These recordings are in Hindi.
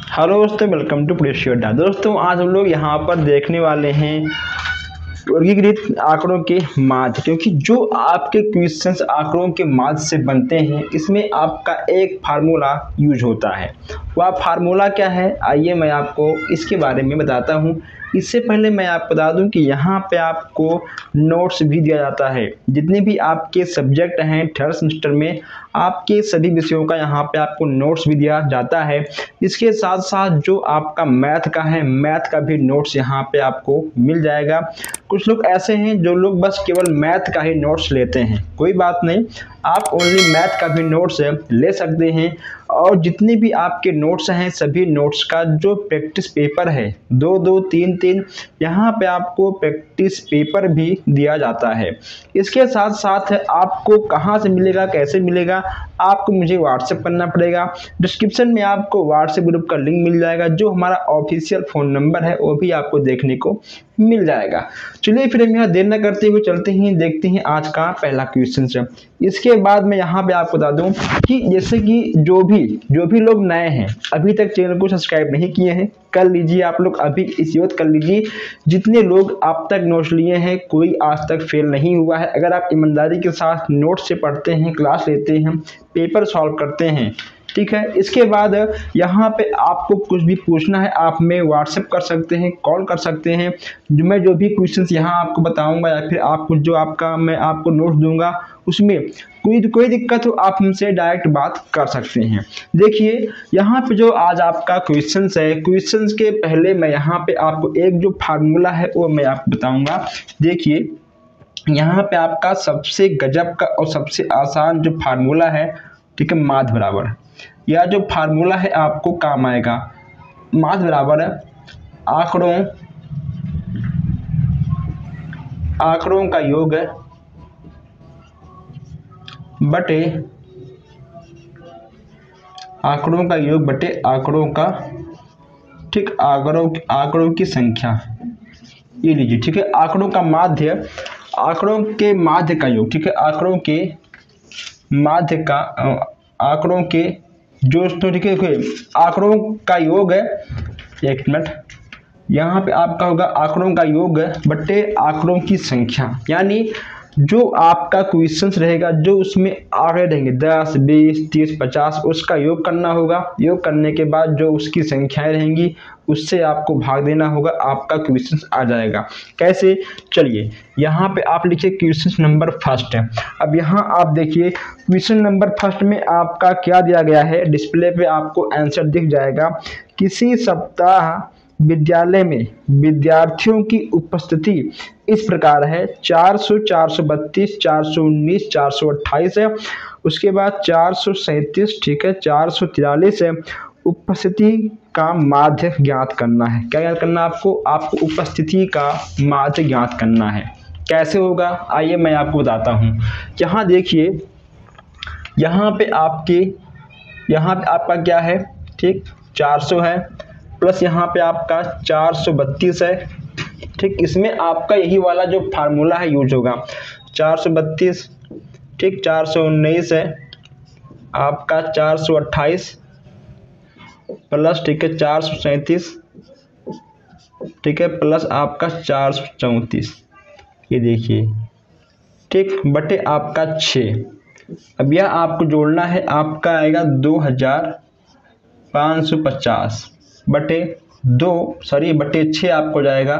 हेलो दोस्तों, वेलकम टू प्रेशियोडा। दोस्तों आज हम लोग यहाँ पर देखने वाले हैं वर्गीकृत आंकड़ों के माध्य, क्योंकि जो आपके क्वेश्चंस आंकड़ों के माध्य से बनते हैं इसमें आपका एक फार्मूला यूज होता है। वह फार्मूला क्या है, आइए मैं आपको इसके बारे में बताता हूँ। इससे पहले मैं आपको बता दूं कि यहाँ पे आपको नोट्स भी दिया जाता है। जितने भी आपके सब्जेक्ट हैं थर्ड सेमेस्टर में, आपके सभी विषयों का यहाँ पे आपको नोट्स भी दिया जाता है। इसके साथ साथ जो आपका मैथ का है, मैथ का भी नोट्स यहाँ पे आपको मिल जाएगा। कुछ लोग ऐसे हैं जो लोग बस केवल मैथ का ही नोट्स लेते हैं, कोई बात नहीं, आप ओनली मैथ का भी नोट्स ले सकते हैं। और जितने भी आपके नोट्स हैं सभी नोट्स का जो प्रैक्टिस पेपर है 2-2, 3-3, यहाँ पे आपको प्रैक्टिस पेपर भी दिया जाता है। इसके साथ साथ आपको कहाँ से मिलेगा, कैसे मिलेगा, आपको मुझे व्हाट्सएप करना पड़ेगा। डिस्क्रिप्शन में आपको व्हाट्सएप ग्रुप का लिंक मिल जाएगा, जो हमारा ऑफिशियल फ़ोन नंबर है वो भी आपको देखने को मिल जाएगा। चलिए फिर हम यहाँ देर न करते हुए चलते हैं, देखते हैं आज का पहला क्वेश्चन। इसके बाद मैं यहाँ पे आपको बता दूं कि जैसे कि जो भी लोग नए हैं, अभी तक चैनल को सब्सक्राइब नहीं किए हैं, कर लीजिए। आप लोग अभी इस यूथ कर लीजिए। जितने लोग आप तक नोट्स लिए हैं कोई आज तक फेल नहीं हुआ है। अगर आप ईमानदारी के साथ नोट्स से पढ़ते हैं, क्लास लेते हैं, पेपर सॉल्व करते हैं, ठीक है। इसके बाद यहाँ पे आपको कुछ भी पूछना है आप में व्हाट्सएप कर सकते हैं, कॉल कर सकते हैं। मैं जो भी क्वेश्चंस यहाँ आपको बताऊंगा या फिर आपको जो आपका मैं आपको नोट्स दूंगा उसमें कोई दिक्कत हो आप हमसे डायरेक्ट बात कर सकते हैं। देखिए यहाँ पे जो आज आपका क्वेश्चंस है, क्वेश्चंस के पहले मैं यहाँ पे आपको एक जो फार्मूला है वो मैं आपको बताऊँगा। देखिए यहाँ पे आपका सबसे गजब का और सबसे आसान जो फार्मूला है, ठीक है, माध्य बराबर, यह जो फार्मूला है आपको काम आएगा। माध्य बराबर है आंकड़ों का योग बटे आंकड़ों का, ठीक, आंकड़ों की संख्या, ये लीजिए, ठीक है। आंकड़ों का माध्य, आंकड़ों के माध्य का योग, ठीक है, आंकड़ों के जो, ठीक है, आंकड़ों का योग है, एक मिनट, यहाँ पे आपका होगा आंकड़ों का योग बटे आंकड़ों की संख्या। यानी जो आपका क्वेश्चन रहेगा, जो उसमें आंकड़े रहेंगे 10, 20, 30, 50, उसका योग करना होगा। योग करने के बाद जो उसकी संख्याएं रहेंगी उससे आपको भाग देना होगा, आपका क्वेश्चन आ जाएगा। कैसे, चलिए यहाँ पे आप लिखिए क्वेश्चन नंबर फर्स्ट है। अब यहाँ आप देखिए क्वेश्चन नंबर फर्स्ट में आपका क्या दिया गया है, डिस्प्ले पे आपको आंसर दिख जाएगा। किसी सप्ताह विद्यालय में विद्यार्थियों की उपस्थिति इस प्रकार है, 400, 432, 419, 428 है। उसके बाद 437, ठीक है, 443 है। उपस्थिति का माध्य ज्ञात करना है। क्या ज्ञात करना है आपको उपस्थिति का माध्य ज्ञात करना है। कैसे होगा, आइए मैं आपको बताता हूँ। यहाँ देखिए, यहाँ पे आपका क्या है, ठीक, 400 है, प्लस यहाँ पे आपका 432 है, ठीक। इसमें आपका यही वाला जो फार्मूला है यूज होगा, 432, ठीक, 419 है, आपका 428 प्लस, ठीक है, 437, ठीक है, प्लस आपका 434, ये देखिए, ठीक, बटे आपका 6। अब यह आपको जोड़ना है, आपका आएगा 2550 बटे 6 आपको जाएगा,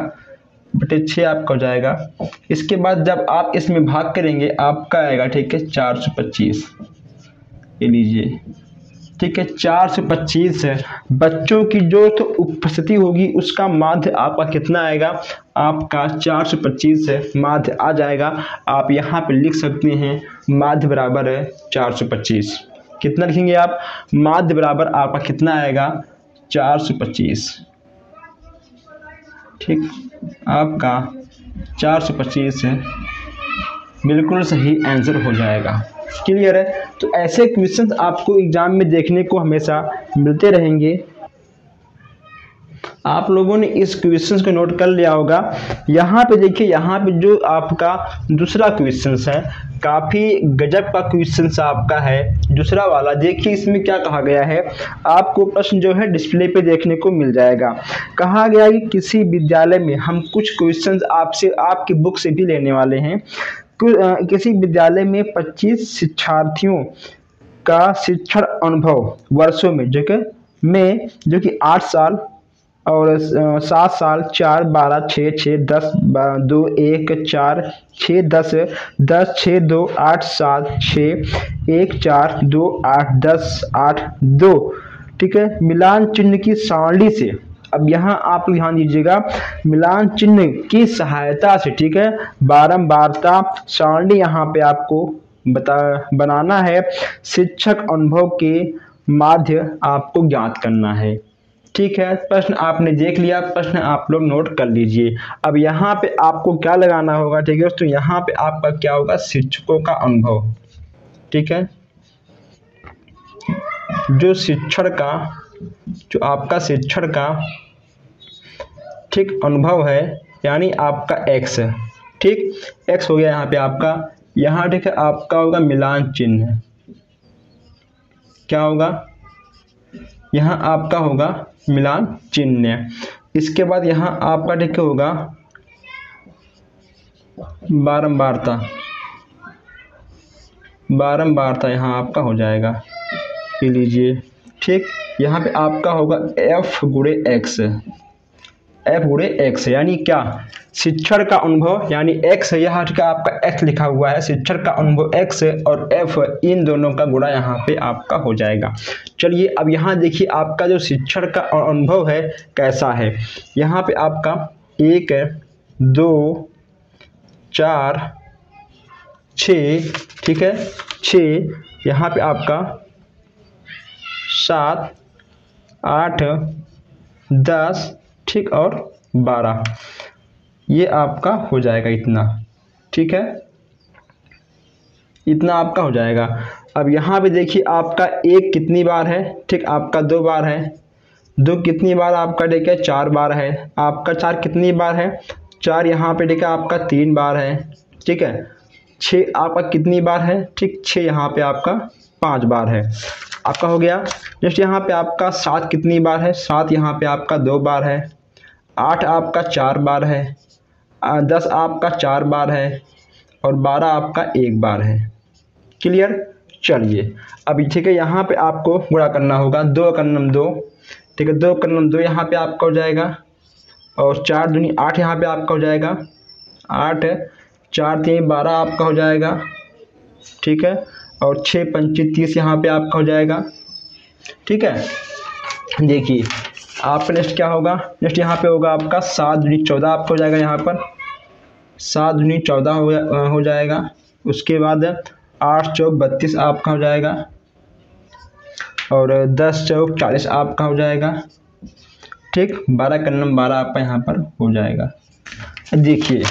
बटे 6 आपका हो जाएगा। इसके बाद जब आप इसमें भाग करेंगे आपका आएगा, ठीक है, 425, ये लीजिए, ठीक है, 425 है। बच्चों की जो तो उपस्थिति होगी उसका माध्य आपका कितना आएगा, आपका 425 है, माध्य आ जाएगा। आप यहाँ पे लिख सकते हैं माध्य बराबर है 425। कितना लिखेंगे आप, माध्य बराबर आपका कितना आएगा, 425, ठीक, आपका 425 है, बिल्कुल सही आंसर हो जाएगा। क्लियर है। तो ऐसे क्वेश्चंस आपको एग्जाम में देखने को हमेशा मिलते रहेंगे। आप लोगों ने इस क्वेश्चन को नोट कर लिया होगा। यहाँ पे देखिए, यहाँ पे जो आपका दूसरा क्वेश्चन है, काफ़ी गजब का क्वेश्चन आपका है दूसरा वाला। देखिए इसमें क्या कहा गया है, आपको प्रश्न जो है डिस्प्ले पे देखने को मिल जाएगा। कहा गया है कि किसी विद्यालय में, हम कुछ क्वेश्चन आपसे आपकी बुक से भी लेने वाले हैं, किसी विद्यालय में 25 शिक्षार्थियों का शिक्षण अनुभव वर्षों में जो कि 8 साल और 7 साल, 4, 12, 6, 6, 10, 2, 1, 4, 6, 10, 10, 6, 2, 8, 7, 6, 1, 4, 2, 8, 10, 8, 2, ठीक है, मिलान चिन्ह की सारणी से। अब यहाँ आप ध्यान दीजिएगा, मिलान चिन्ह की सहायता से, ठीक है, बारंबारता सारणी यहाँ पे आपको बनाना है, शिक्षक अनुभव के माध्य आपको ज्ञात करना है। ठीक है, प्रश्न आपने देख लिया, प्रश्न आप लोग नोट कर लीजिए। अब यहाँ पे आपको क्या लगाना होगा, ठीक है दोस्तों, यहाँ पे आपका क्या होगा, शिक्षकों का अनुभव, ठीक है, जो आपका शिक्षण का ठीक अनुभव है, यानी आपका एक्स, ठीक, एक्स हो गया यहाँ पे आपका। यहाँ ठीक है आपका होगा मिलान चिन्ह, क्या होगा, यहाँ आपका होगा मिलान चिन्ह। इसके बाद यहाँ आपका ठीक होगा बारंबारता यहाँ आपका हो जाएगा, ये लीजिए, ठीक। यहाँ पे आपका होगा F गुणे एक्स, यानी क्या, शिक्षण का अनुभव, यानी x है, यहाँ का आपका x लिखा हुआ है, शिक्षण का अनुभव x और f, इन दोनों का गुणा यहाँ पे आपका हो जाएगा। चलिए अब यहाँ देखिए आपका जो शिक्षण का अनुभव है कैसा है। यहाँ पे आपका 1, 2, 4, 6, ठीक है, 6, यहाँ पे आपका 7, 8, 10, ठीक, और 12, ये आपका हो जाएगा इतना, ठीक है, इतना आपका हो जाएगा। अब यहाँ पे देखिए आपका 1 कितनी बार है, ठीक, आपका 2 बार है, 2 कितनी बार आपका ठीक है 4 बार है, आपका 4 कितनी बार है 4, यहाँ पे ठीक है आपका 3 बार है, ठीक है, 6 आपका कितनी बार है, ठीक, 6 यहाँ पे आपका 5 बार है, आपका हो गया। नेक्स्ट यहाँ पे आपका 7 कितनी बार है, 7 यहाँ पे आपका 2 बार है, 8 आपका 4 बार है, 10 आपका 4 बार है, और 12 आपका 1 बार है। क्लियर। चलिए अभी ठीक है, यहाँ पे आपको गुणा करना होगा, 2 का नम 2, ठीक है, 2 का नम 2 यहाँ पे आपका हो जाएगा, और 4 दूनी 8 यहाँ पे आपका हो जाएगा, 8, 4 3 12 आपका हो जाएगा, ठीक है, और 6 5 30 यहाँ पे आपका हो जाएगा, ठीक है। देखिए आपका नेक्स्ट क्या होगा, नेक्स्ट यहाँ पे होगा आपका 7 दूनी 14 आपका हो जाएगा, यहाँ पर 7 दूनी 14 हो जाएगा। उसके बाद 8 चौक 32 आपका हो जाएगा, और 10 चौक 40 आपका हो जाएगा, ठीक, 12 का नम 12 आपका यहाँ पर हो जाएगा। देखिए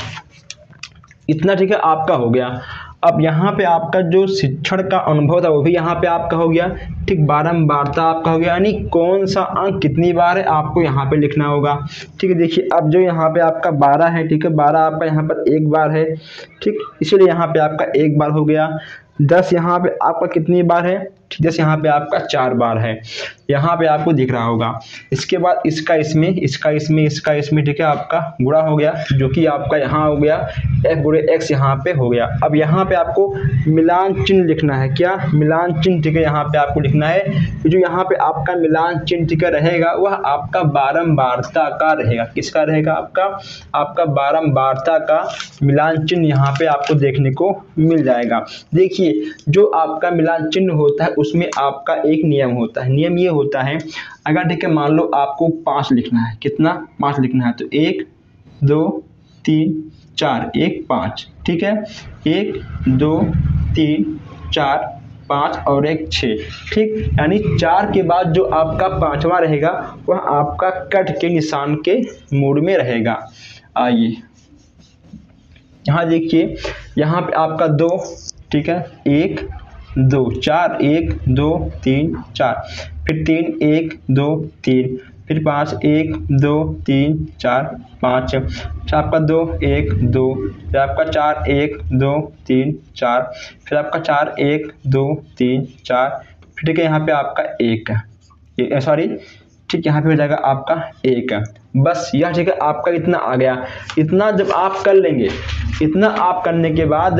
इतना ठीक है आपका हो गया। अब यहाँ पे आपका जो शिक्षण का अनुभव था वो भी यहाँ पे आपका हो गया, ठीक, बारंबारता आपका हो गया, यानी कौन सा अंक कितनी बार है आपको यहाँ पे लिखना होगा, ठीक है। देखिए अब जो यहाँ पे आपका 12 है, ठीक है, 12 आपका यहाँ पर 1 बार है, ठीक, इसलिए यहाँ पे आपका 1 बार हो गया। 10 यहाँ पे आपका कितनी बार है, ठीक, 10 यहाँ पे आपका 4 बार है, यहाँ पे आपको दिख रहा होगा। इसके बाद इसका इसमें, इसका इसमें, इसका इसमें, ठीक है, आपका गुणा हो गया, जो कि आपका यहाँ हो गया f गुणे x यहाँ पे हो गया। अब यहाँ पे आपको मिलान चिन्ह लिखना है, क्या, मिलान चिन्ह, ठीक है, यहाँ पे आपको लिखना है कि जो यहाँ पे आपका मिलान चिन्ह ठीक है रहेगा वह आपका बारंबारता का रहेगा। किसका रहेगा, आपका बारंबारता का मिलान चिन्ह यहाँ पे आपको देखने को मिल जाएगा। देखिए जो आपका मिलान चिन्ह होता है उसमें आपका एक नियम होता है, नियम ये होता है, अगर ठीक है मान लो आपको 5 लिखना है, कितना, 5 लिखना है, तो 1 2 3 4 1 5, ठीक है, 1 2 3 4 5 और 1 6, ठीक, यानी 4 के बाद जो आपका 5वां रहेगा वह आपका कट के निशान के मोड में रहेगा। आइए यहाँ देखिए, यहाँ पे आपका 2, ठीक है, 1 2 4 1 2 3 4, फिर 3 1 2 3, फिर 5 1 2 3 4 5, फिर आपका 2 1 2, फिर आपका 4 1 2 3 4, फिर आपका 4 1 2 3 4, फिर ठीक है यहाँ पे आपका 1 सॉरी ठीक यहाँ पे हो जाएगा आपका 1। बस यह ठीक है आपका इतना आ गया। इतना जब आप कर लेंगे, इतना आप करने के बाद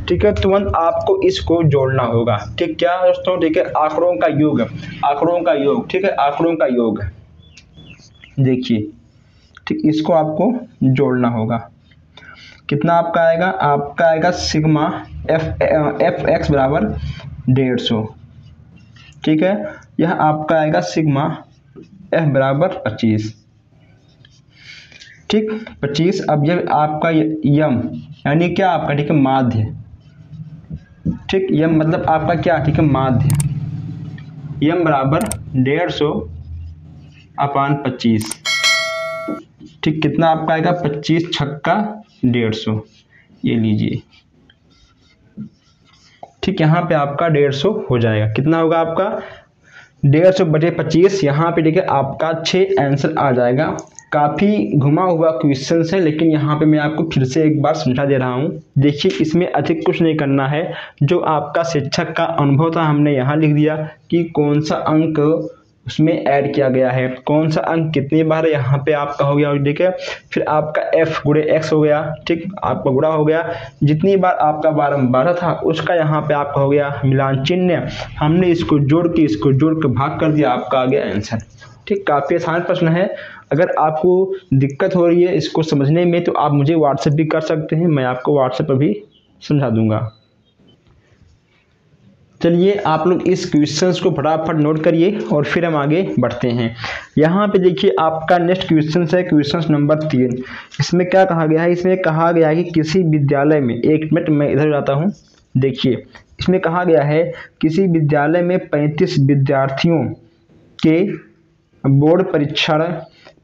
ठीक है तुरंत आपको इसको जोड़ना होगा। ठीक क्या दोस्तों, ठीक है आंकड़ों का योग, आंकड़ों का योग, ठीक है आंकड़ों का योग। देखिए ठीक इसको आपको जोड़ना होगा। कितना आपका आएगा, आपका आएगा सिग्मा एफ एक्स बराबर 150। ठीक है यह आपका आएगा सिग्मा एफ बराबर 25। ठीक 25। अब ये आपका यम यानी क्या आपका ठीक है माध्य। ठीक यम मतलब आपका क्या ठीक है माध्य। यम बराबर 150/25। ठीक कितना आपका आएगा 25 छक्का 150, ये लीजिए। ठीक यहाँ पे आपका 150 हो जाएगा। कितना होगा आपका 150/25। यहाँ पे देखिए आपका 6 आंसर आ जाएगा। काफ़ी घुमा हुआ क्वेश्चन है, लेकिन यहाँ पे मैं आपको फिर से एक बार समझा दे रहा हूँ। देखिए इसमें अधिक कुछ नहीं करना है। जो आपका शिक्षक का अनुभव था हमने यहाँ लिख दिया कि कौन सा अंक उसमें ऐड किया गया है, कौन सा अंक कितनी बार यहाँ पे आपका हो गया। ठीक है फिर आपका f गुणे x हो गया। ठीक आपका गुणा हो गया। जितनी बार आपका बारह था उसका यहाँ पे आपका हो गया मिलान चिन्ह। हमने इसको जोड़ के भाग कर दिया, आपका आ गया आंसर। ठीक काफ़ी आसान प्रश्न है। अगर आपको दिक्कत हो रही है इसको समझने में तो आप मुझे व्हाट्सएप भी कर सकते हैं, मैं आपको व्हाट्सएप पर भी समझा दूंगा। चलिए आप लोग इस क्वेश्चंस को फटाफट नोट करिए और फिर हम आगे बढ़ते हैं। यहाँ पे देखिए आपका नेक्स्ट क्वेश्चन है क्वेश्चन नंबर 3। इसमें क्या कहा गया है, इसमें कहा गया है कि किसी विद्यालय में, एक मिनट मैं इधर जाता हूँ। देखिए इसमें कहा गया है किसी विद्यालय में 35 विद्यार्थियों के बोर्ड परीक्षण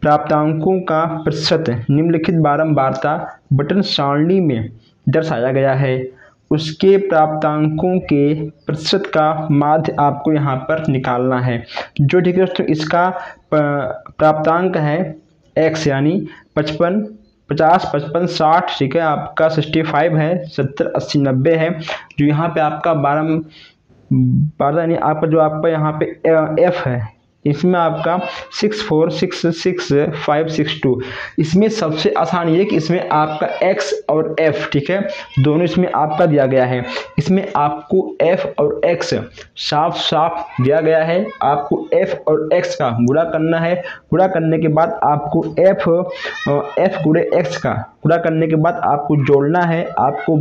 प्राप्तांकों का प्रतिशत निम्नलिखित बारंबारता बटन सारणी में दर्शाया गया है। उसके प्राप्तांकों के प्रतिशत का माध्य आपको यहाँ पर निकालना है। जो ठीक है दोस्तों इसका प्राप्तांक है x यानी 55 50 55 60। ठीक है आपका 65 है, 70 80 90 है। जो यहाँ पे आपका 12 यानी आपका जो आपका यहाँ पे f है इसमें आपका 64 66 562। इसमें सबसे आसान ये कि इसमें आपका x और f ठीक है दोनों इसमें आपका दिया गया है। इसमें आपको f और x साफ साफ दिया गया है। आपको f और x का गुणा करना है। गुणा करने के बाद आपको f गुणे x का गुणा करने के बाद आपको जोड़ना है। आपको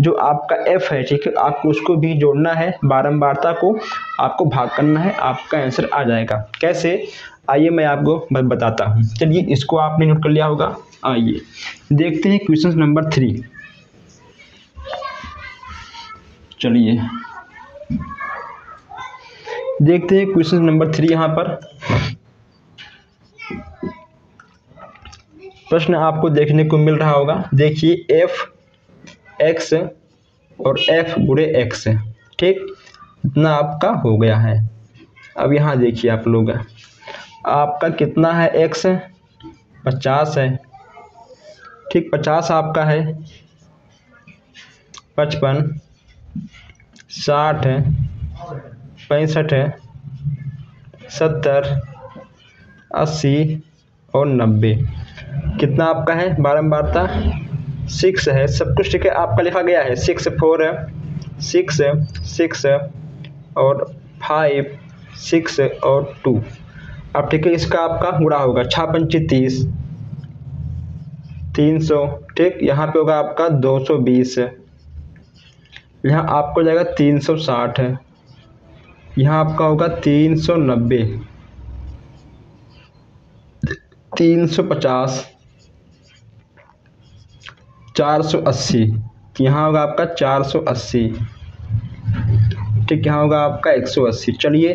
जो आपका f है ठीक है आपको उसको भी जोड़ना है। बारंबारता को आपको भाग करना है, आपका आंसर आ जाएगा। कैसे, आइए मैं आपको बताता हूँ। चलिए इसको आपने नोट कर लिया होगा। आइए देखते हैं क्वेश्चन नंबर 3। चलिए देखते हैं क्वेश्चन नंबर 3। यहाँ पर प्रश्न आपको देखने को मिल रहा होगा। देखिए f x और f गुणे x ठीक इतना आपका हो गया है। अब यहाँ देखिए आप लोग आपका कितना है x 50 है। ठीक 50 आपका है, 55 60 है, 65 है, 70 80 और 90। कितना आपका है बारंबारता 6 है। सब कुछ ठीक है आपका लिखा गया है। 6 4 है, 6 और 5 6 और 2। अब ठीक है इसका आपका गुणा होगा 6 पंचे 30 300। ठीक यहाँ पे होगा आपका 220 है। यहाँ आपको जाएगा 360 है। यहाँ आपका होगा 390 350 480। यहाँ होगा आपका 480। ठीक यहाँ होगा आपका 180। चलिए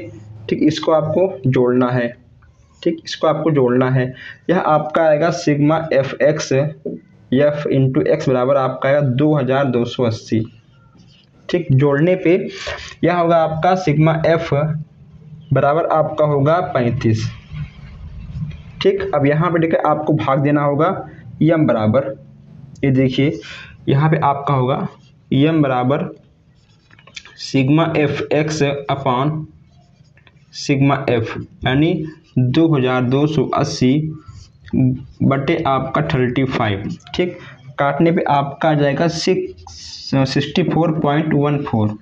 ठीक इसको आपको जोड़ना है। ठीक इसको आपको जोड़ना है। यह आपका आएगा sigma F x F into x बराबर आपका आएगा 2280। ठीक जोड़ने पे यह होगा आपका सिग्मा एफ बराबर आपका होगा 35। ठीक, अब यहाँ पे देखिए आपको भाग देना होगा यम बराबर, ये देखिए यहाँ पे आपका होगा यम बराबर sigma F x upon sigma F, यानी 2280 बटे आपका 35। ठीक, काटने पे आपका आ जाएगा 64.14,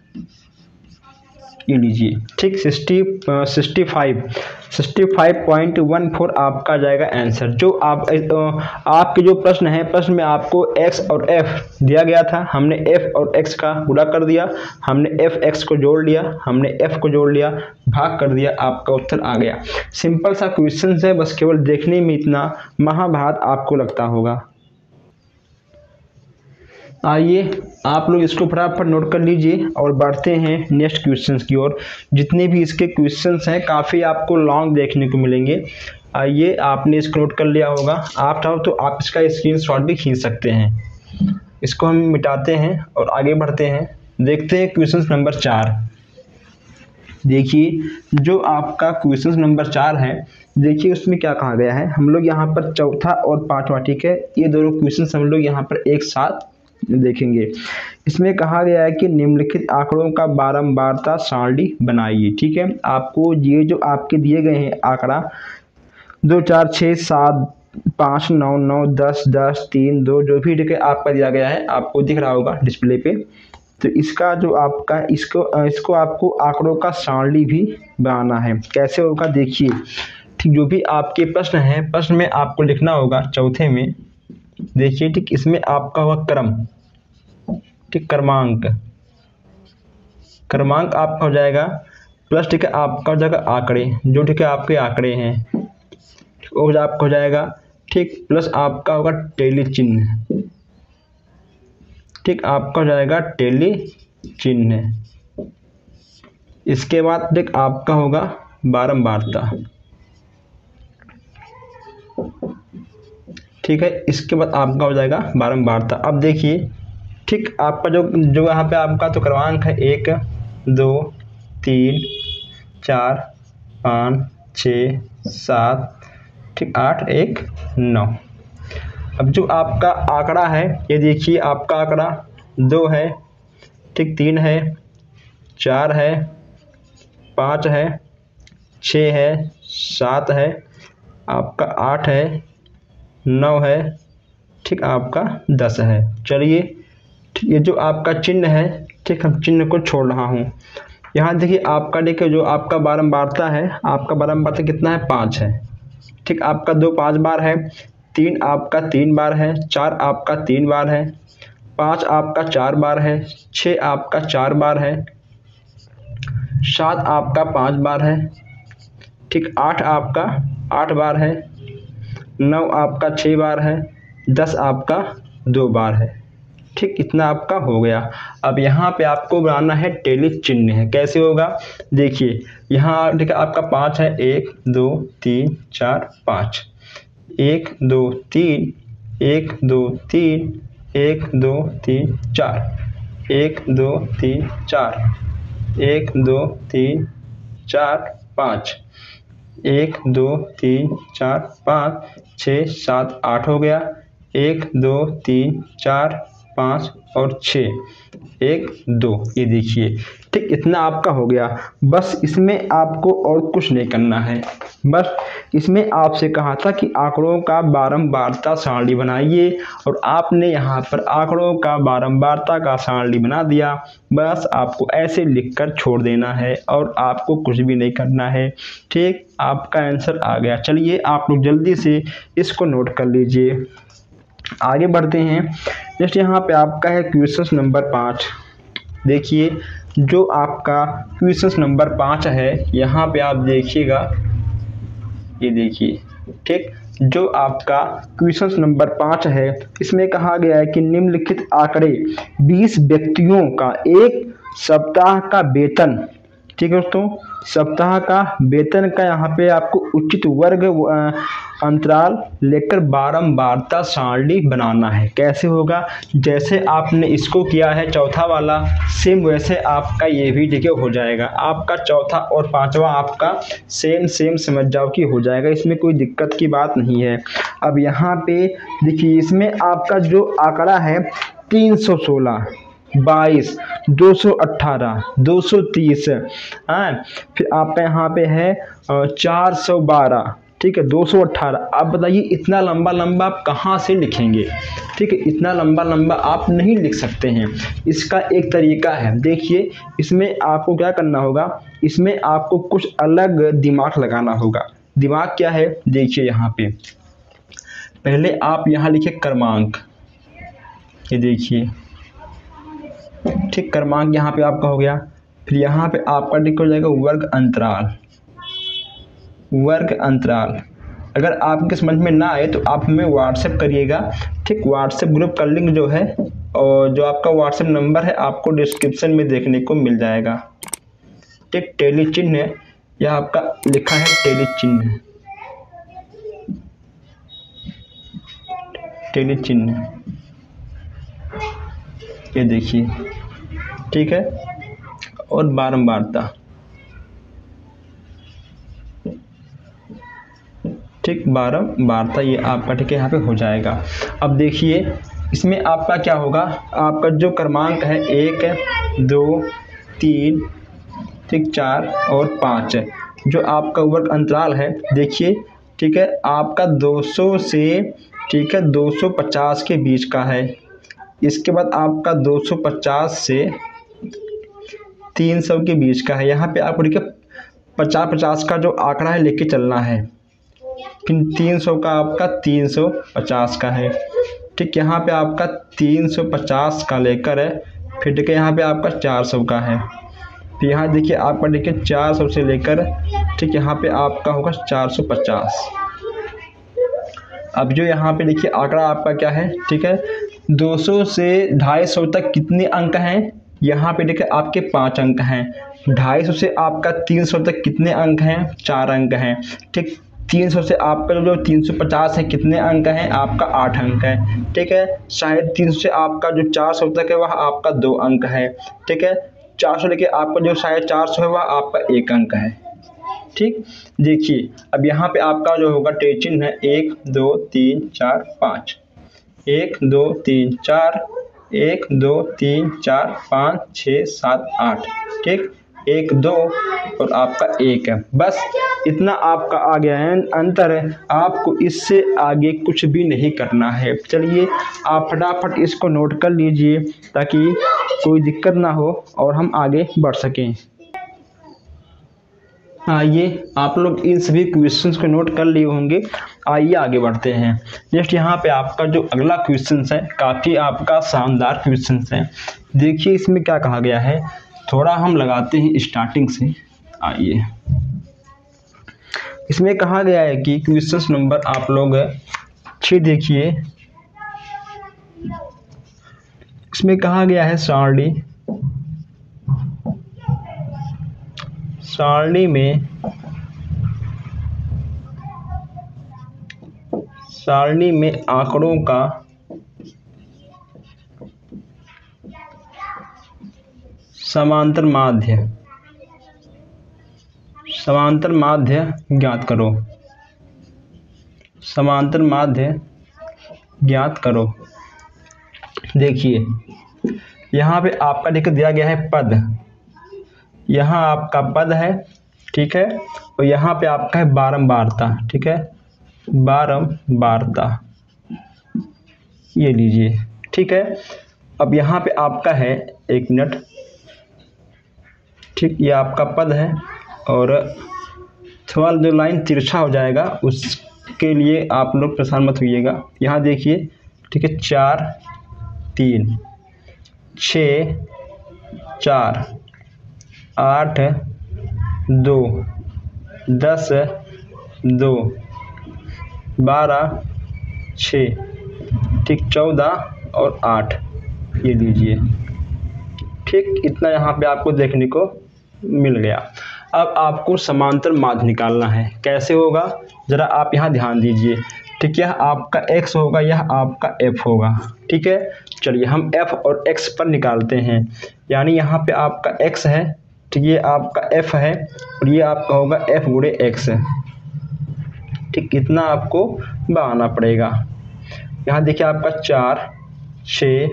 ये लीजिए। ठीक, 65.14 आपका आ जाएगा आंसर। जो आपके जो प्रश्न है, प्रश्न में आपको एक्स और एफ दिया गया था, हमने एफ और एक्स का गुणा कर दिया, हमने एफ एक्स को जोड़ लिया, हमने एफ को जोड़ लिया, भाग कर दिया, आपका उत्तर आ गया। सिंपल सा क्वेश्चन है, बस केवल देखने में इतना महाभारत आपको लगता होगा। आइए आप लोग इसको फटाफट नोट कर लीजिए और बढ़ते हैं नेक्स्ट क्वेश्चंस की ओर। जितने भी इसके क्वेश्चंस हैं काफ़ी आपको लॉन्ग देखने को मिलेंगे। आइए, आपने इसको नोट कर लिया होगा, आप चाहो तो आप इसका स्क्रीनशॉट भी खींच सकते हैं। इसको हम मिटाते हैं और आगे बढ़ते हैं। देखते हैं क्वेश्चन नंबर 4। देखिए जो आपका क्वेश्चन नंबर 4 है, देखिए उसमें क्या कहा गया है। हम लोग यहाँ पर चौथा और पांचवा, ठीक है, ये दोनों क्वेश्चन हम लोग यहाँ पर एक साथ देखेंगे। इसमें कहा गया है कि निम्नलिखित आंकड़ों का बारंबारता सारणी बनाइए। ठीक है, आपको ये जो आपके दिए गए हैं आंकड़ा 2 4 6 7 5 9 9 10 10 3 2 जो भी ठीक है आपका दिया गया है, आपको दिख रहा होगा डिस्प्ले पे। तो इसका जो आपका इसको आपको आंकड़ों का सारणी भी बनाना है। कैसे होगा देखिए। ठीक, जो भी आपके प्रश्न हैं, प्रश्न में आपको लिखना होगा चौथे में, देखिए ठीक, इसमें आपका होगा क्रम, ठीक, क्रमांक आपका हो जाएगा प्लस, ठीक है, आपका हो जाएगा आंकड़े, जो ठीक है आपके आंकड़े हैं वो आपका हो जाएगा, ठीक, प्लस आपका होगा टेली चिन्ह, ठीक, आपका हो जाएगा टेली चिन्ह। इसके बाद ठीक आपका होगा बारंबारता, ठीक है, इसके बाद आपका हो जाएगा बारंबारता। अब देखिए ठीक, आपका जो यहाँ पे आपका तो क्रमांक है 1 2 3 4 5 6 7, ठीक, 8 1 9। अब जो आपका आंकड़ा है, ये देखिए आपका आंकड़ा 2 है, ठीक, 3 है, 4 है, 5 है, 6 है, 7 है, आपका 8 है, 9 है, ठीक, आपका 10 है। चलिए, ये जो आपका चिन्ह है, ठीक, हम चिन्ह को छोड़ रहा हूँ। यहाँ देखिए आपका, देखिए जो आपका बारंबारता है, आपका बारंबारता कितना है 5 है, ठीक, आपका 2 5 बार है, 3 आपका 3 बार है, 4 आपका 3 बार है, 5 आपका 4 बार है, 6 आपका 4 बार है, 7 आपका 5 बार है, ठीक, 8 आपका 8 बार है, 9 आपका 6 बार है, 10 आपका 2 बार है। ठीक, इतना आपका हो गया। अब यहाँ पे आपको बनाना है टेली चिन्ह है। कैसे होगा देखिए, यहाँ ठीक है आपका 5 है, 1 2 3 4 5, 1 2 3 1 2 3 1 2 3 4, 1 2 3 4 1 2 3 4 5, 1 2 3 4 5 6 7 8 हो गया, 1 2 3 4 5 और 6 1 2, ये देखिए ठीक, इतना आपका हो गया। बस इसमें आपको और कुछ नहीं करना है। बस इसमें आपसे कहा था कि आंकड़ों का बारंबारता सारणी बनाइए, और आपने यहाँ पर आंकड़ों का बारंबारता का सारणी बना दिया। बस आपको ऐसे लिखकर छोड़ देना है और आपको कुछ भी नहीं करना है। ठीक, आपका आंसर आ गया। चलिए आप लोग जल्दी से इसको नोट कर लीजिए, आगे बढ़ते हैं। नेक्स्ट यहाँ पे आपका है क्वेश्चन नंबर 5। देखिए जो आपका क्वेश्चन नंबर 5 है, यहाँ पे आप देखिएगा, ये देखिए ठीक, जो आपका क्वेश्चन नंबर 5 है, इसमें कहा गया है कि निम्नलिखित आंकड़े 20 व्यक्तियों का एक सप्ताह का वेतन ठीक है दोस्तों, सप्ताह का वेतन का यहाँ पे आपको उचित वर्ग अंतराल लेकर बारंबारता सारणी बनाना है। कैसे होगा, जैसे आपने इसको किया है चौथा वाला, सेम वैसे आपका ये भी देखिए हो जाएगा। आपका चौथा और पांचवा आपका सेम समझ जाओ कि हो जाएगा, इसमें कोई दिक्कत की बात नहीं है। अब यहाँ पे देखिए, इसमें आपका जो आंकड़ा है 316, 22, 218, 230, हाँ, फिर आपका यहाँ पे है 412, ठीक है, 218। आप बताइए इतना लंबा लंबा आप कहाँ से लिखेंगे, ठीक है, इतना लंबा लंबा आप नहीं लिख सकते हैं। इसका एक तरीका है, देखिए इसमें आपको क्या करना होगा, इसमें आपको कुछ अलग दिमाग लगाना होगा। दिमाग क्या है, देखिए यहाँ पे पहले आप यहाँ लिखिए क्रमांक, ये देखिए, ठीक, क्रमांक यहाँ पे आपका हो गया। फिर यहाँ पे आपका टिक हो जाएगा वर्ग अंतराल। वर्ग अंतराल अगर आपके समझ में ना आए तो आप हमें व्हाट्सएप करिएगा, ठीक, व्हाट्सएप ग्रुप का लिंक जो है और जो आपका व्हाट्सएप नंबर है आपको डिस्क्रिप्शन में देखने को मिल जाएगा, ठीक। टेली चिन्ह है, यह आपका लिखा है टेली चिन्ह, टेली चिन्ह, ये देखिए, ठीक है, और बारंबारता, ठीक, बारंबारता ये आपका ठीक है यहाँ पे हो जाएगा। अब देखिए इसमें आपका क्या होगा, आपका जो क्रमांक है 1, 2, 3, ठीक, 4 और 5, जो आपका वर्ग अंतराल है देखिए, ठीक है, आपका 200 से, ठीक है, 250 के बीच का है। इसके बाद आपका 250 से 300 के बीच का है। यहाँ पे आपको देखिए 50-50 का जो आंकड़ा है लेके चलना है, फिर 300 का आपका 350 का है, ठीक, यहाँ पे आपका 350 का लेकर है, फिर ठीक है यहाँ पे आपका 400 का है, फिर यहाँ देखिए आपका देखिए 400 से लेकर, ठीक, यहाँ पे आपका होगा 450। अब जो यहाँ पे देखिए आंकड़ा आपका क्या है, ठीक है, 200 से 250 तक कितने अंक हैं, यहाँ पे देखिए आपके 5 अंक हैं। 250 से आपका 300 तक कितने अंक हैं, 4 अंक हैं, ठीक। 300 से आपका जो 350 है कितने अंक हैं, आपका 8 अंक है, ठीक है। शायद 300 से आपका जो 400 तक है वह आपका 2 अंक है, ठीक है। 400 लेके आपका जो शायद 400 है वह आपका 1 अंक है, ठीक। देखिए अब यहाँ पे आपका जो होगा टेली चिन्ह है 1, 2, 3, 4, 5, 1, 2, 3, 4, 1, 2, 3, 4, 5, 6, 7, 8, ठीक, 1, 2 और आपका 1 है। बस इतना आपका आ गया है, अंतर है, आपको इससे आगे कुछ भी नहीं करना है। चलिए आप फटाफट इसको नोट कर लीजिए ताकि कोई दिक्कत ना हो और हम आगे बढ़ सकें। आइए आप लोग इन सभी क्वेश्चंस को नोट कर लिए होंगे, आइए आगे बढ़ते हैं। नेक्स्ट यहाँ पे आपका जो अगला क्वेश्चन है काफ़ी आपका शानदार क्वेश्चन है। देखिए इसमें क्या कहा गया है, थोड़ा हम लगाते हैं स्टार्टिंग से। आइए इसमें कहा गया है कि क्वेश्चन नंबर आप लोग 6 देखिए, इसमें कहा गया है सारणी में आंकड़ों का समांतर माध्य ज्ञात करो। समांतर माध्य ज्ञात करो। देखिए यहाँ पे आपका देखिए दिया गया है पद, यहाँ आपका पद है, ठीक है, और यहाँ पे आपका है बारंबारता, ठीक है, बारंबारता, ये लीजिए, ठीक है। अब यहाँ पे आपका है 1 मिनट, ठीक, ये आपका पद है और थोड़ा जो लाइन तिरछा हो जाएगा उसके लिए आप लोग परेशान मत होइएगा। यहाँ देखिए, ठीक है, 4, 3, 6, 4, 8, 2, 10, 2, 12, 6, ठीक, 14 और 8, ये लीजिए, ठीक। इतना यहाँ पे आपको देखने को मिल गया। अब आपको समांतर माध्य निकालना है। कैसे होगा ज़रा आप यहाँ ध्यान दीजिए। ठीक, यह आपका x होगा, यह आपका f होगा। ठीक है, चलिए हम f और x पर निकालते हैं। यानी यहाँ पे आपका x है, ठीक, ये आपका f है और ये आपका होगा f गुणे x। ठीक, कितना आपको बनाना पड़ेगा। यहाँ देखिए आपका 4, 6,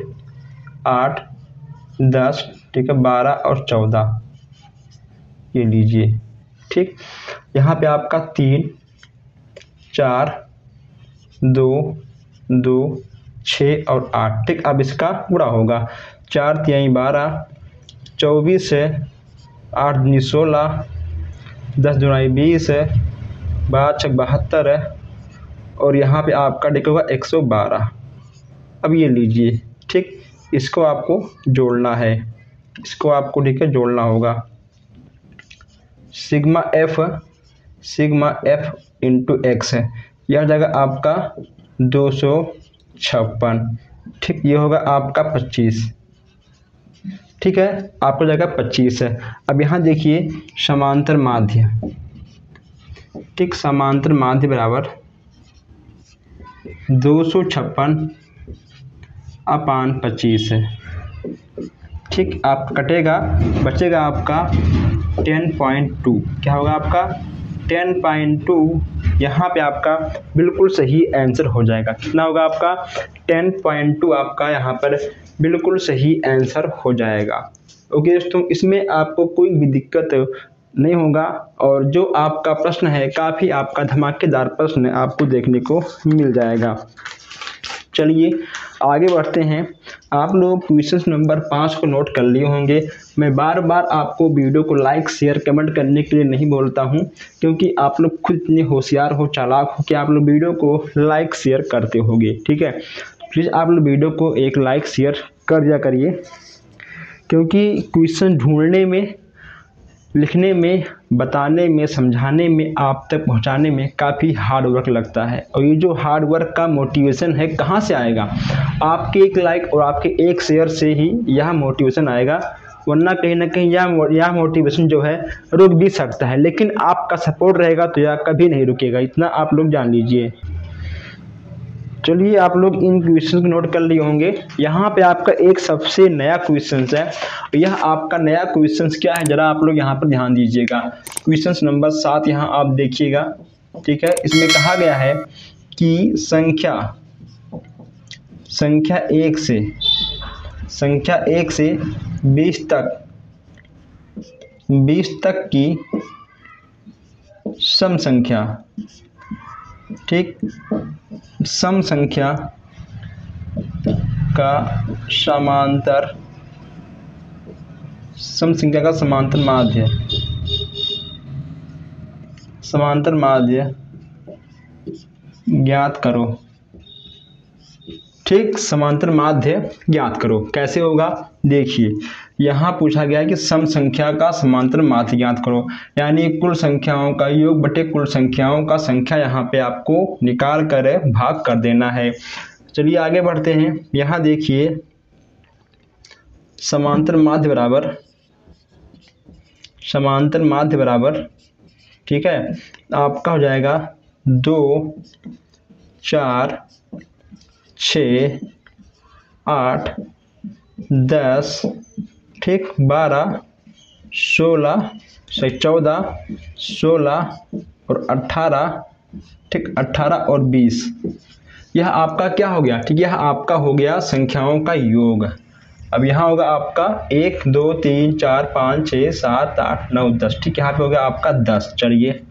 8, 10, ठीक है, 12 और 14 ये लीजिए। ठीक, यहाँ पे आपका 3, 4, 2, 2, 6 और 8। ठीक, अब इसका गुणा होगा। 4 तिहाई 12, 24 है, 8 दूनी 16, 10 दूनी 20 है, 12 छक 72 है और यहाँ पे आपका निकलेगा 112। अब ये लीजिए। ठीक, इसको आपको जोड़ना है, इसको आपको ठीक है जोड़ना होगा। सिग्मा एफ इंटू एक्स है, यह जगह आपका 256। ठीक, ये होगा आपका 25। ठीक है, आपका जगह 25 है। अब यहाँ देखिए समांतर माध्य। ठीक, समांतर माध्य बराबर 256 अपान 25 है। ठीक, आप कटेगा, बचेगा आपका 10.2। क्या होगा आपका 10.2। यहाँ पे आपका बिल्कुल सही आंसर हो जाएगा। कितना होगा आपका 10.2, आपका यहाँ पर बिल्कुल सही आंसर हो जाएगा। ओके दोस्तों, इसमें आपको कोई भी दिक्कत नहीं होगा और जो आपका प्रश्न है काफ़ी आपका धमाकेदार प्रश्न आपको देखने को मिल जाएगा। चलिए आगे बढ़ते हैं। आप लोग क्वेश्चन नंबर 5 को नोट कर लिए होंगे। मैं बार बार आपको वीडियो को लाइक शेयर कमेंट करने के लिए नहीं बोलता हूं, क्योंकि आप लोग खुद इतने होशियार हो, चालाक हो कि आप लोग वीडियो को लाइक शेयर करते होंगे। ठीक है, प्लीज़ आप लोग वीडियो को एक लाइक शेयर कर दिया करिए, क्योंकि क्वेश्चन ढूंढने में, लिखने में, बताने में, समझाने में, आप तक पहुंचाने में काफ़ी हार्ड वर्क लगता है। और ये जो हार्ड वर्क का मोटिवेशन है कहाँ से आएगा? आपके एक लाइक और आपके एक शेयर से ही यह मोटिवेशन आएगा, वरना कहीं ना कहीं यह मोटिवेशन जो है रुक भी सकता है, लेकिन आपका सपोर्ट रहेगा तो यह कभी नहीं रुकेगा। इतना आप लोग जान लीजिए। चलिए आप लोग इन क्वेश्चन को नोट कर लिए होंगे। यहाँ पे आपका एक सबसे नया क्वेश्चन है। यह आपका नया क्वेश्चन क्या है, जरा आप लोग यहाँ पर ध्यान दीजिएगा। क्वेश्चन नंबर 7 यहाँ आप देखिएगा। ठीक है, इसमें कहा गया है कि संख्या 1 से 20 तक की सम संख्या, ठीक, सम संख्या का समांतर माध्य ज्ञात करो। ठीक, समांतर माध्य ज्ञात करो। कैसे होगा देखिए, यहाँ पूछा गया है कि सम संख्या का समांतर माध्य ज्ञात करो, यानी कुल संख्याओं का योग बटे कुल संख्याओं का संख्या यहाँ पे आपको निकाल कर भाग कर देना है। चलिए आगे बढ़ते हैं। यहाँ देखिए समांतर माध्य बराबर ठीक है, आपका हो जाएगा 2, 4, 6, 8, 10, ठीक, 12, 16, 14, 16 और 18, ठीक, 18 और 20। यह आपका क्या हो गया? ठीक, यह आपका हो गया संख्याओं का योग। अब यहाँ होगा आपका 1, 2, 3, 4, 5, 6, 7, 8, 9, 10। ठीक, यहाँ पे हो गया आपका 10। चलिए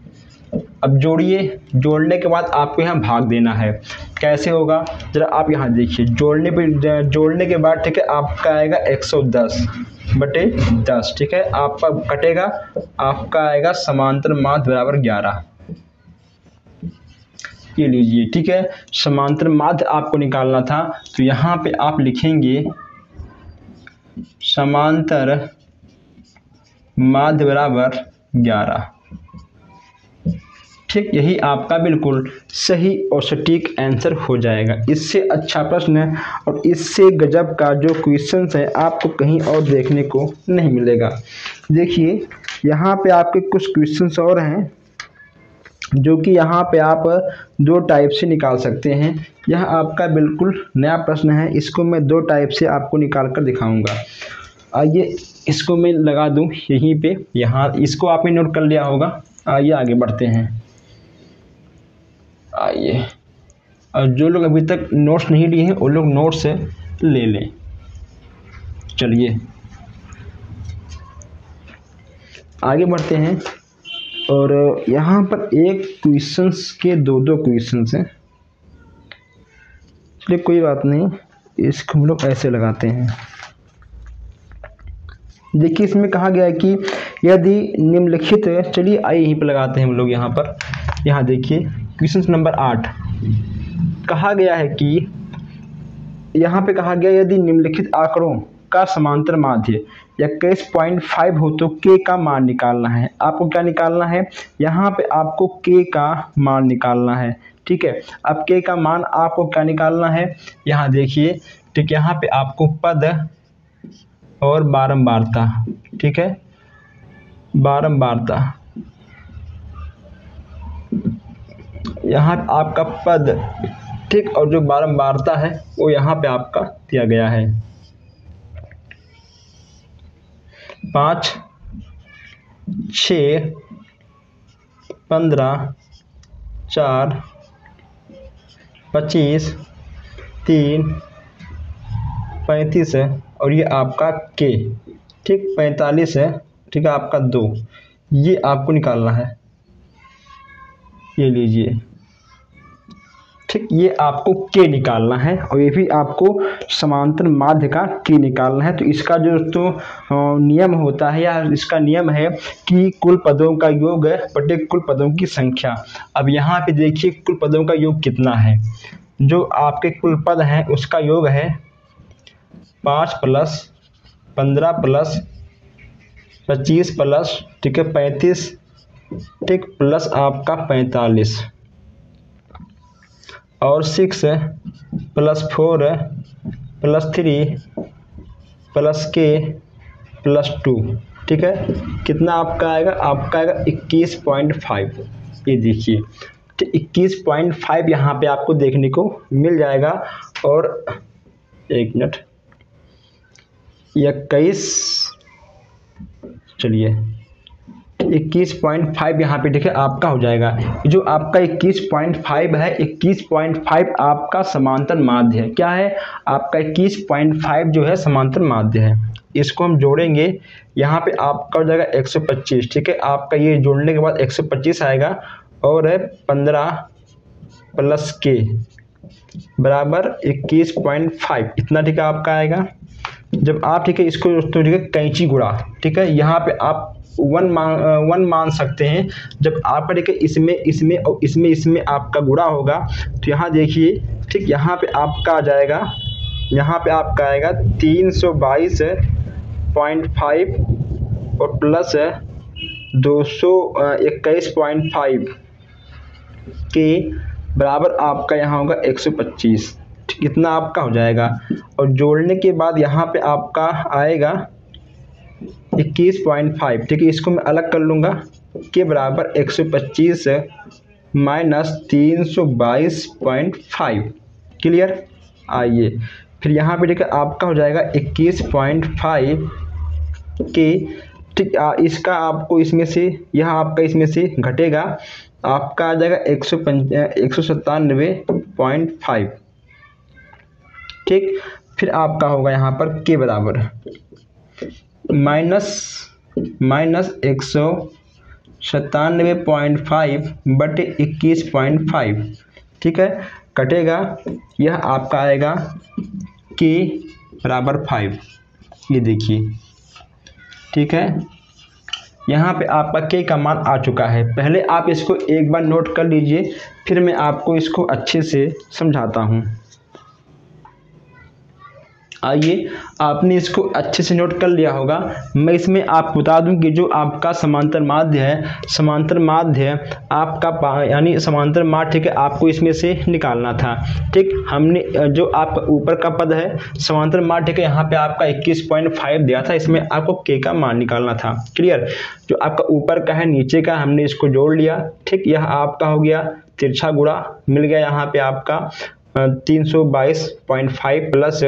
अब जोड़िए। जोड़ने के बाद आपको यहाँ भाग देना है। कैसे होगा जरा आप यहाँ देखिए। जोड़ने के बाद ठीक है आपका आएगा 110 बटे 10। ठीक है, आपका कटेगा, आपका आएगा समांतर माध्य बराबर 11। ये लीजिए। ठीक है, समांतर माध्य आपको निकालना था, तो यहाँ पे आप लिखेंगे समांतर माध्य बराबर 11। ठीक, यही आपका बिल्कुल सही और सटीक आंसर हो जाएगा। इससे अच्छा प्रश्न और इससे गजब का जो क्वेश्चन है आपको कहीं और देखने को नहीं मिलेगा। देखिए यहाँ पे आपके कुछ क्वेश्चंस और हैं जो कि यहाँ पे आप दो टाइप से निकाल सकते हैं। यह आपका बिल्कुल नया प्रश्न है, इसको मैं दो टाइप से आपको निकाल कर दिखाऊंगा। आइए इसको मैं लगा दूं यहीं पे, यहाँ इसको आपने नोट कर लिया होगा। आइए आगे बढ़ते हैं। आइए, और जो लोग अभी तक नोट्स नहीं लिए हैं वो लोग नोट्स ले लें। चलिए आगे बढ़ते हैं। और यहाँ पर एक क्वेश्चंस के दो क्वेश्चंस हैं, चलिए कोई बात नहीं, इसको हम लोग ऐसे लगाते हैं। देखिए इसमें कहा गया है कि यदि निम्नलिखित, चलिए आइए यहीं पर लगाते हैं हम लोग। यहाँ पर यहाँ देखिए क्वेश्चन नंबर 8 कहा गया है कि यहाँ पे कहा गया यदि निम्नलिखित आंकड़ों का समांतर माध्य 21.5 हो तो के का मान निकालना है। आपको क्या निकालना है, यहाँ पे आपको के का मान निकालना है। ठीक है, अब के का मान आपको क्या निकालना है, यहाँ देखिए। ठीक, यहाँ पे आपको पद और बारंबारता, ठीक है, बारंबारता, यहाँ आपका पद, ठीक, और जो बारंबारता है वो यहाँ पे आपका दिया गया है 5, 6, 15, 4, 25, 3, 35 है, और ये आपका के, ठीक, 45 है, ठीक है, आपका 2, ये आपको निकालना है। ये लीजिए, ठीक, ये आपको के निकालना है, और ये भी आपको समांतर माध्य का के निकालना है। तो इसका जो दोस्तों नियम होता है, या इसका नियम है कि कुल पदों का योग बटे कुल पदों की संख्या। अब यहाँ पे देखिए कुल पदों का योग कितना है, जो आपके कुल पद हैं उसका योग है 5 प्लस 15 प्लस 25 प्लस, ठीक है, 35, ठीक, प्लस आपका 45, और 6 प्लस 4 प्लस 3 प्लस के प्लस 2, ठीक है, कितना आपका आएगा, आपका आएगा 21.5। ये देखिए, ठीक, 21.5 यहाँ पे आपको देखने को मिल जाएगा। और एक मिनट, 21, चलिए 21.5 यहाँ पे देखिए आपका हो जाएगा। जो आपका 21.5 है, 21.5 आपका समांतर माध्य है। क्या है, आपका 21.5 जो है समांतर माध्य है। इसको हम जोड़ेंगे, यहाँ पे आपका हो जाएगा 125, ठीक है, आपका ये जोड़ने के बाद 125 आएगा, और 15 प्लस के बराबर 21.5, इतना, ठीक है, आपका आएगा। जब आप, ठीक है, इसको दोस्तों, ठीक है, कैंची गुणा, ठीक है, यहाँ पे आप 1 मान सकते हैं। जब आपका, ठीक है, इसमें और इसमें आपका गुणा होगा, तो यहाँ देखिए, ठीक, यहाँ पे आपका आ जाएगा, यहाँ पे आपका आएगा 322.5 और प्लस 221.5 के बराबर आपका यहाँ होगा 125, ठीक, इतना आपका हो जाएगा। और जोड़ने के बाद यहाँ पे आपका आएगा 21.5, ठीक है, इसको मैं अलग कर लूँगा, के बराबर 125 माइनस 322.5, क्लियर। आइए फिर यहाँ पे, ठीक है, आपका हो जाएगा 21.5 के, ठीक, इसका आपको इसमें से, यहाँ आपका इसमें से घटेगा, आपका आ जाएगा 197.5, ठीक। फिर आपका होगा यहाँ पर के बराबर माइनस 197.5 बटे 21.5, ठीक है, कटेगा, यह आपका आएगा के बराबर 5। ये देखिए, ठीक है, यहाँ पे आपका के का मान आ चुका है। पहले आप इसको एक बार नोट कर लीजिए, फिर मैं आपको इसको अच्छे से समझाता हूँ। आइए, आपने इसको अच्छे से नोट कर लिया होगा। मैं इसमें आपको बता दूं कि जो आपका समांतर माध्य है, समांतर माध्य आपका यानी समांतर माध्य के आपको इसमें से निकालना था। ठीक, हमने जो आपका ऊपर का पद है समांतर माध्य के, यहाँ पे आपका 21.5 दिया था, इसमें आपको के का मान निकालना था। क्लियर, जो आपका ऊपर का है नीचे का हमने इसको जोड़ लिया। ठीक, यह आपका हो गया तिरछा गुणा, मिल गया यहाँ पे आपका 322.5 प्लस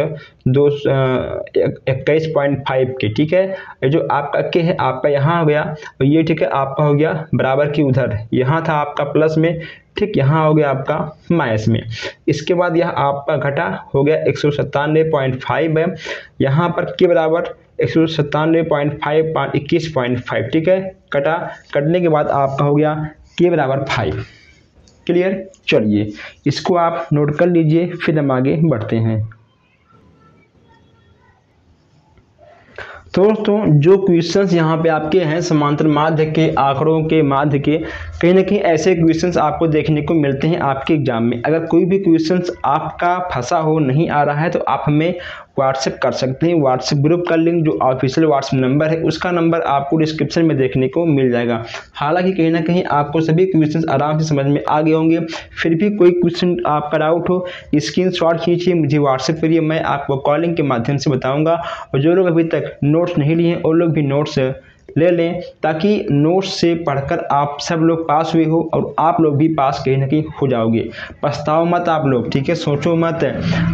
21.5 के। ठीक है, जो आपका के है आपका यहाँ हो गया, और ये ठीक है आपका हो गया बराबर की उधर, यहाँ था आपका प्लस में, ठीक, यहाँ हो गया आपका माइनस में। इसके बाद यह आपका घटा हो गया 197.5 है, यहाँ पर के बराबर 197.5 21.5। ठीक है, कटने के बाद आपका हो गया के बराबर 5। क्लियर, चलिए इसको आप नोट कर लीजिए, फिर हम आगे बढ़ते हैं। तो दोस्तों जो क्वेश्चंस यहाँ पे आपके हैं समांतर माध्य के आंकड़ों के माध्य के, कहीं ना कहीं ऐसे क्वेश्चंस आपको देखने को मिलते हैं आपके एग्जाम में। अगर कोई भी क्वेश्चंस आपका फंसा हो, नहीं आ रहा है, तो आप हमें व्हाट्सएप कर सकते हैं। व्हाट्सएप ग्रुप का लिंक जो ऑफिशियल व्हाट्सएप नंबर है उसका नंबर आपको डिस्क्रिप्शन में देखने को मिल जाएगा। हालांकि कहीं ना कहीं आपको सभी क्वेश्चंस आराम से समझ में आ गए होंगे। फिर भी कोई क्वेश्चन आपका डाउट हो, स्क्रीनशॉट खींचिए, मुझे व्हाट्सएप करिए, मैं आपको कॉलिंग के माध्यम से बताऊँगा। और जो लोग अभी तक नोट्स नहीं लिए हैं वो लोग भी नोट्स ले लें, ताकि नोट्स से पढ़कर आप सब लोग पास हुए हो और आप लोग भी पास कहीं ना कहीं हो जाओगे। पछताओ मत आप लोग, ठीक है, सोचो मत।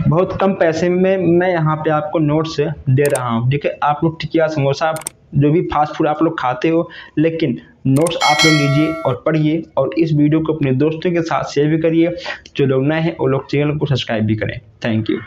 बहुत कम पैसे में मैं यहाँ पे आपको नोट्स दे रहा हूँ। ठीक है, आप लोग टिकिया समोसा जो भी फास्ट फूड आप लोग खाते हो, लेकिन नोट्स आप लोग लीजिए और पढ़िए, और इस वीडियो को अपने दोस्तों के साथ शेयर भी करिए। जो लोग नए हैं वो लोग चैनल को सब्सक्राइब भी करें। Thank you.